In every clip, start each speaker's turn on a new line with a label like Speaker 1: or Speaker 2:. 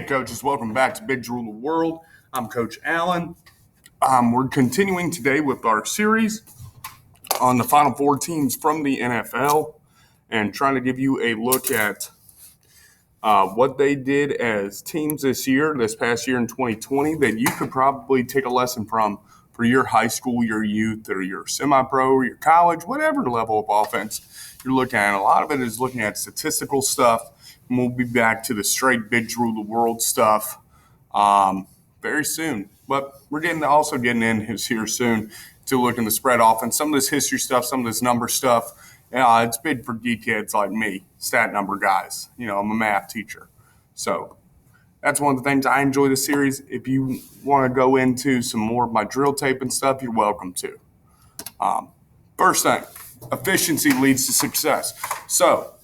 Speaker 1: coaches, welcome back to Big Rule the World. I'm Coach Allen. We're continuing today with our series on the Final Four teams from the NFL and trying to give you a look at what they did as teams this past year in 2020 that you could probably take a lesson from for your high school, your youth, or your semi-pro, or your college, whatever level of offense you're looking at. A lot of it is looking at statistical stuff. And we'll be back to the straight Big Rule the World stuff very soon. But we're also getting in here soon to look in the spread offense. Some of this history stuff, some of this number stuff. It's big for geek kids like me, stat number guys. I'm a math teacher. So that's one of the things I enjoy the series. If you want to go into some more of my drill tape and stuff, you're welcome to. First thing, efficiency leads to success. So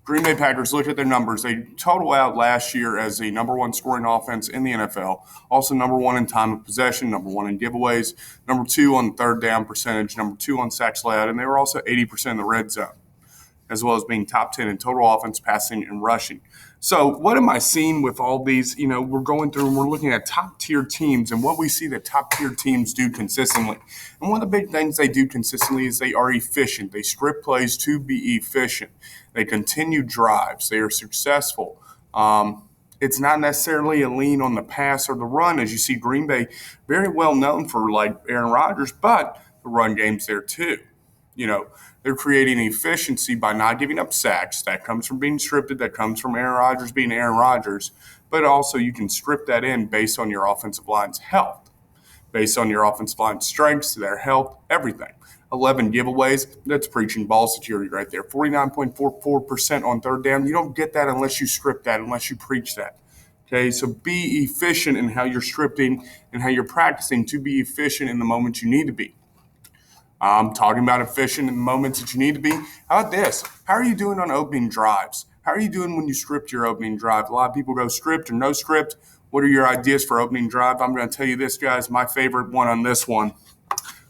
Speaker 1: Green Bay Packers, look at their numbers. They total out last year as the number one scoring offense in the NFL, also number one in time of possession, number one in giveaways, number two on third down percentage, number two on sacks allowed, and they were also 80% in the red zone, as well as being top 10 in total offense, passing, and rushing. So what am I seeing with all these? We're going through and we're looking at top-tier teams and what we see that top-tier teams do consistently. And one of the big things they do consistently is they are efficient. They script plays to be efficient. They continue drives. They are successful. It's not necessarily a lean on the pass or the run, as you see Green Bay very well known for like Aaron Rodgers, but the run game's there too. They're creating efficiency by not giving up sacks. That comes from being scripted. That comes from Aaron Rodgers being Aaron Rodgers. But also you can script that in based on your offensive line's health, based on your offensive line's strengths, their health, everything. 11 giveaways, that's preaching ball security right there. 49.44% on third down. You don't get that unless you script that, unless you preach that. Okay, so be efficient in how you're scripting and how you're practicing to be efficient in the moment you need to be. I'm talking about efficient in the moments that you need to be. How about this? How are you doing on opening drives? How are you doing when you script your opening drive? A lot of people go script or no script. What are your ideas for opening drive? I'm going to tell you this, guys. My favorite one on this one,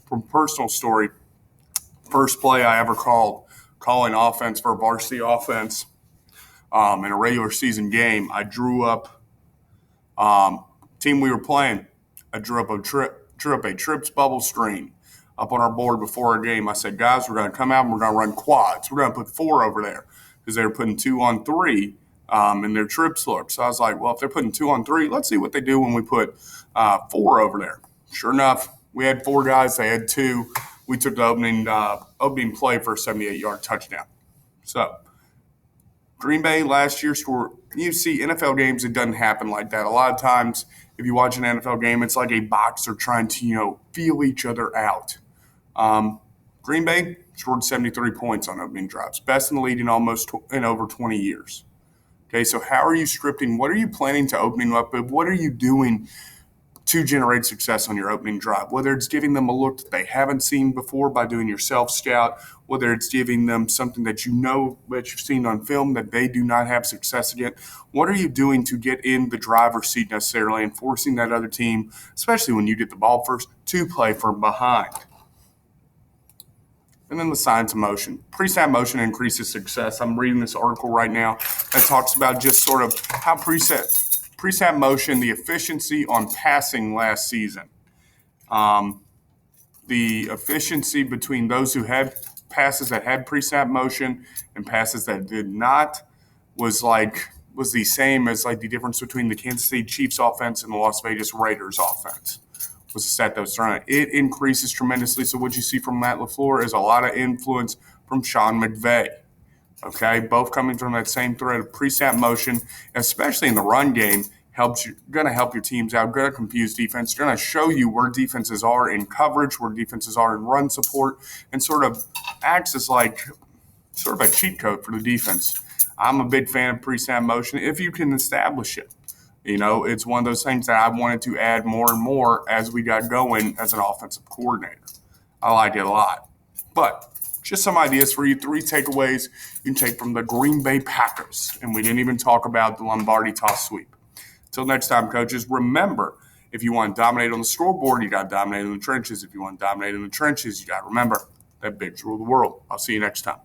Speaker 1: from personal story, first play I ever calling offense for a varsity offense in a regular season game. I drew up team we were playing. I drew up a trips bubble screen up on our board before our game. I said, guys, we're going to come out and we're going to run quads. We're going to put 4 over there because they were putting 2 on 3 in their trips look. So I was like, well, if they're putting 2 on 3, let's see what they do when we put 4 over there. Sure enough, we had 4 guys. They had 2. We took the opening play for a 78-yard touchdown. So Green Bay last year scored. You see NFL games, it doesn't happen like that. A lot of times, if you watch an NFL game, it's like a boxer trying to, feel each other out. Green Bay scored 73 points on opening drives, best in the league in over 20 years. Okay, so how are you scripting? What are you planning to opening up with? What are you doing to generate success on your opening drive? Whether it's giving them a look that they haven't seen before by doing your self-scout, whether it's giving them something that that you've seen on film that they do not have success against. What are you doing to get in the driver's seat necessarily and forcing that other team, especially when you get the ball first, to play from behind? And then the science of motion. Pre-snap motion increases success. I'm reading this article right now that talks about just sort of how pre-snap motion, the efficiency on passing last season. The efficiency between those who had passes that had pre-snap motion and passes that did not was the same as the difference between the Kansas City Chiefs offense and the Las Vegas Raiders offense. Was the stat that was thrown out. It increases tremendously. So what you see from Matt LaFleur is a lot of influence from Sean McVay. Okay, both coming from that same thread of pre-snap motion, especially in the run game, going to help your teams out, going to confuse defense, going to show you where defenses are in coverage, where defenses are in run support, and sort of acts as sort of a cheat code for the defense. I'm a big fan of pre-snap motion if you can establish it. It's one of those things that I wanted to add more and more as we got going as an offensive coordinator. I like it a lot. But just some ideas for you, 3 takeaways you can take from the Green Bay Packers. And we didn't even talk about the Lombardi toss sweep. Until next time, coaches, remember, if you want to dominate on the scoreboard, you got to dominate in the trenches. If you want to dominate in the trenches, you got to remember that Big Rule of the World. I'll see you next time.